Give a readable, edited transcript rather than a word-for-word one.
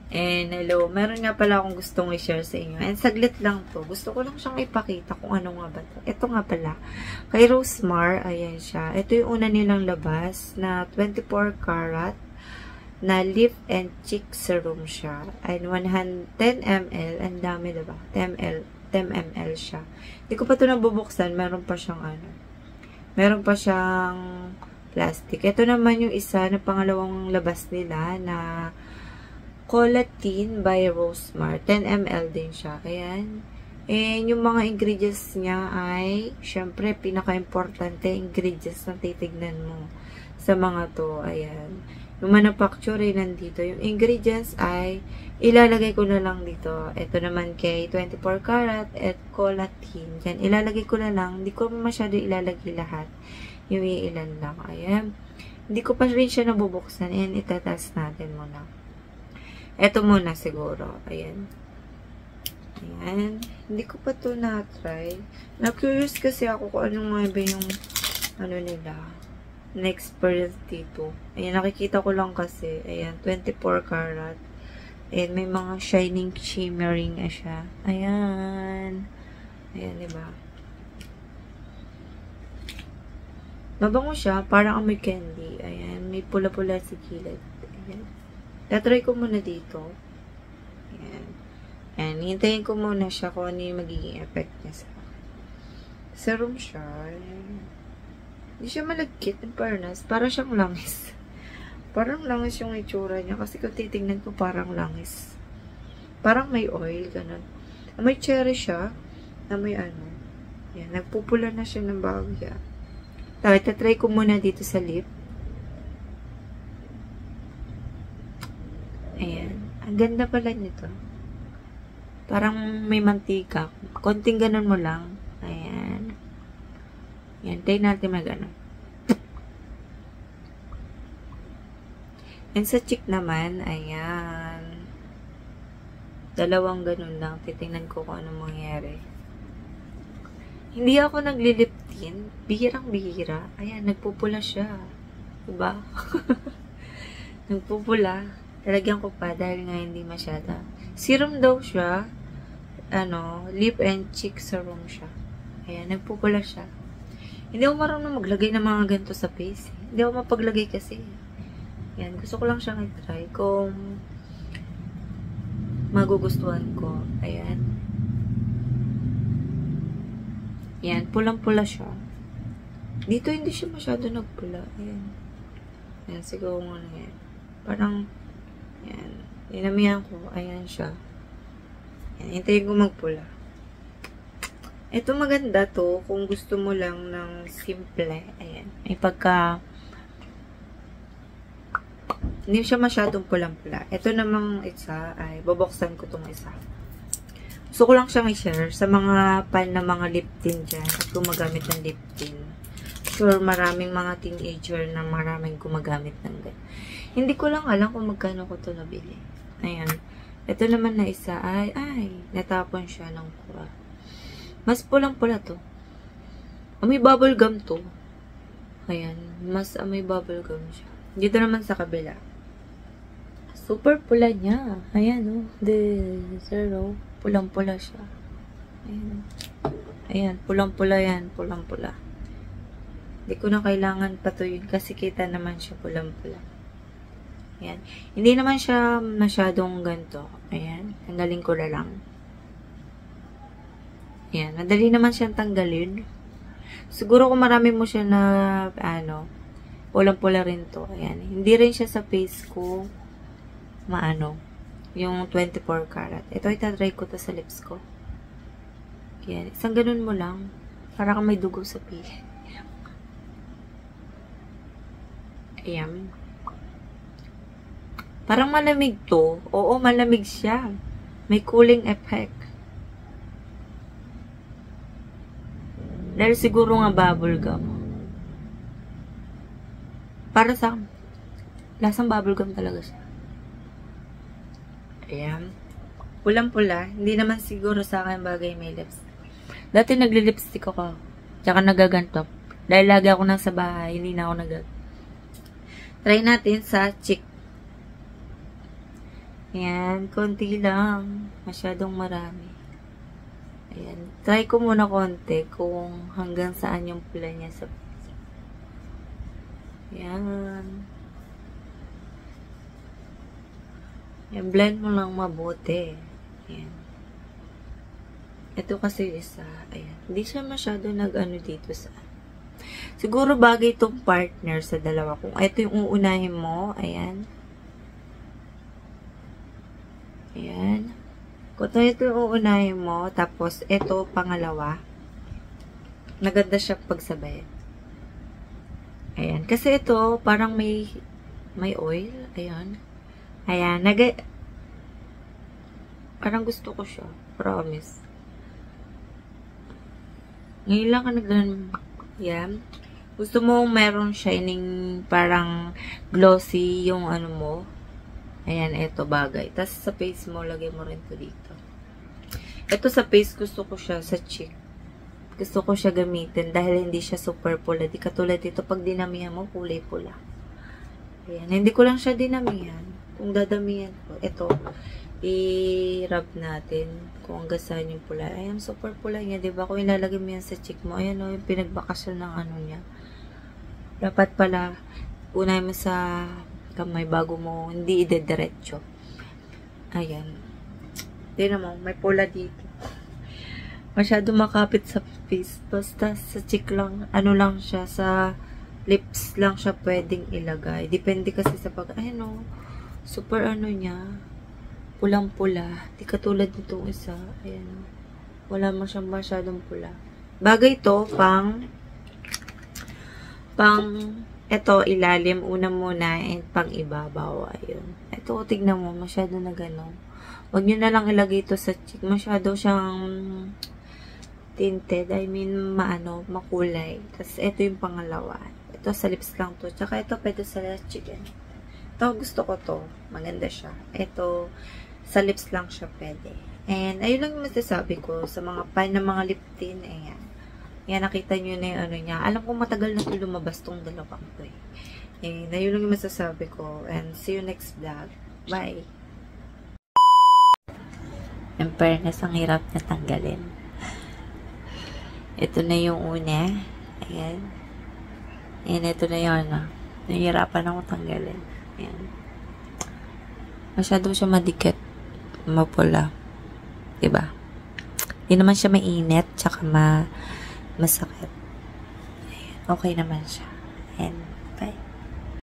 And hello, meron nga pala akong gustong i-share sa inyo. And saglit lang to. Gusto ko lang siyang ipakita kung ano nga ba to. Ito nga pala. Kay Rosemar, ayan siya. Ito yung una nilang labas na 24 karat na lip and cheek serum siya. And 110 ml. Ang dami diba? 10 ml siya. Hindi ko pa ito nabubuksan. Meron pa siyang ano. Meron pa siyang plastic. Ito naman yung isa na pangalawang labas nila na Collatin by Rosemar. 10 ml din siya. Ayan. And yung mga ingredients niya ay, syempre, pinaka-importante ingredients na titignan mo sa mga to. Ayan. Yung manufacturer nandito. Yung ingredients ay, ilalagay ko na lang dito. Ito naman kay 24 karat at Collatin. Yan. Ilalagay ko na lang. Hindi ko masyado ilalagay lahat. Yung ilan lang. Ayan. Hindi ko pa rin siya nabubuksan. And itatest natin muna. Ito muna siguro. Ayan. Ayan. Hindi ko pa ito na-try. Na-curious kasi ako kung ano nga ba yung ano nila. Na-experience dito. Ayan. Nakikita ko lang kasi. Ayan. 24 karat. Ayan. May mga shining, shimmering na siya. Ayan. Ayan, diba? Mabango siya. Parang amoy candy. Ayan. May pula-pula sa gilid. Ayan. Tatry ko muna dito. Ayan. Ayan. Hintayin ko muna siya kung ano yung magiging effect niya sa serum siya. Ayan. Hindi siya malagkit in fairness. Para siyang langis. Parang langis yung itsura niya. Kasi kung titignan ko parang langis. Parang may oil. Ganun. May cherry siya. Na may ano. Ayan. Nagpupula na siya ng bagya. Tatry ko muna dito sa lip. Ayan. Ang ganda pala nito. Parang may mantika. Konting ganun mo lang. Ayan. Ayan. Tayo natin mag-ano. And sa cheek naman, ayan. Dalawang ganun lang. Titingnan ko kung anong mangyari. Hindi ako nagli-lip tint. Bihirang-bihira. Ayan. Nagpupula siya. Diba? Nagpupula. Talagyan ko pa dahil nga hindi masyada. Serum daw siya. Ano, lip and cheek serum siya. Ayan, nagpupula siya. Hindi ako marunong maglagay ng mga ganito sa face. Hindi ako mapaglagay kasi. Ayan, gusto ko lang siyang i-try kung magugustuhan ko. Ayan. Ayan, pulang-pula siya. Dito hindi siya masyado nagpula. Ayan. Ayan, siguro nga na yan. Parang ayan. Dinamihan ko. Ayan siya. Ayan. Hintayin ko magpula. Ito maganda to. Kung gusto mo lang ng simple. Ayan. May pagka hindi siya masyadong pulang-pula. Ito namang isa ay babuksan ko tong isa. Gusto ko lang siyang i-share sa mga pan na mga lip tint dyan. At gumagamit ng lip tint. Sure, maraming mga teenager na maraming gumagamit ng ganyan. Hindi ko lang alam kung magkano ko ito nabili. Ayan. Ito naman na isa ay, natapon siya ng kuha. Mas pulang-pula to. Amoy bubble gum to. Ayan. Mas amoy bubble gum siya. Dito naman sa kabila. Super pula niya. Ayan, oh. Zero. Pulang-pula siya. Ayan. Ayan. Pulang-pula yan. Pulang-pula. Hindi ko na kailangan patuyin kasi kita naman siya pulang-pula. Ayan. Hindi naman siya masyadong ganito. Ayan. Tanggalin ko na lang. Ayan. Madali naman siyang tanggalin. Siguro kung marami mo siya na, pulang-pula rin to. Ayan. Hindi rin siya sa face ko, yung 24 karat. Ito, itatry ko to sa lips ko. Ayan. Isang ganun mo lang. Para kang may dugo sa face. Ayan. Parang malamig to. Oo, malamig siya. May cooling effect. Dahil siguro nga bubble gum. Para sa lasang bubble gum talaga siya. Ayan. Pulang-pula. Hindi naman siguro sa akin bagay may lips. Dati nagli-lipstick ako. Tsaka nagaganto. Dahil lagi ako nasa bahay, hindi na ako Try natin sa cheek. Ayan, konti lang. Masyadong marami. Ayan. Try ko muna konti kung hanggang saan yung pula niya sa face. Ayan. Ayan, blend mo lang mabuti. Ayan. Ito kasi isa. Ayan. Hindi siya masyado nag-ano dito sa... Siguro bagay itong partner sa dalawa. Kung ito yung uunahin mo, ayan. Ayan. Kung ito yung uunahin mo, tapos ito, pangalawa. Maganda siya pagsabay. Ayan. Kasi ito, parang may oil. Ayan. Ayan. Parang gusto ko siya. Promise. Ngayon lang ka nagdanan. Ayan. Gusto mo meron shining, parang glossy yung ano mo. Ayan, ito bagay. Tapos sa face mo, lagay mo rin to dito. Ito sa face, gusto ko siya sa cheek. Gusto ko siya gamitin dahil hindi siya super pula. Di katulad dito, pag dinamihan mo, kulay pula. Ayan, hindi ko lang siya dinamihan. Kung dadamihan ko, ito, i-rub natin kung hanggang saan yung pula. Ayan, super pula niya, diba? Kung ilalagay mo yan sa cheek mo, ayan o, yung pinagbakasyon ng ano niya. Dapat pala, unay mo sa kamay bago mo hindi idediretso. Ayan. Tignan mo, may pula dito. Masyado makapit sa face. Basta sa cheek lang, ano lang siya, sa lips lang siya pwedeng ilagay. Depende kasi sa pag, ay no, super ano niya, pulang-pula. Di katulad nitong isa. Ayan. Wala mo siyang masyadong pula. Bagay to, ito, ilalim, una muna, and pang ibabaw, ayun. Ito, tignan mo, masyado na gano'n. Huwag nyo na lang ilagay ito sa cheek. Masyado siyang tinted, I mean, makulay. Tapos, ito yung pangalawa. Ito, sa lips lang to. Tsaka, ito, pwede sa cheek. Ito, gusto ko to. Maganda siya. Ito, sa lips lang siya pwede. And, ayun lang yung masasabi ko sa mga pan ng mga lip tint, ayan. Yan, nakita nyo na yung ano niya. Alam ko matagal na ito lumabas tong dalawang to eh. And, ayun lang yung masasabi ko. And, see you next vlog. Bye! In fairness, ang hirap na tanggalin. Ito na yung una. Ayan. And, ito na yun. Nahihirapan ako tanggalin. Ayan. Masyado siya madikit. Mapula. Diba? Hindi naman siya mainit. Tsaka masakit. Ayan. Okay naman siya.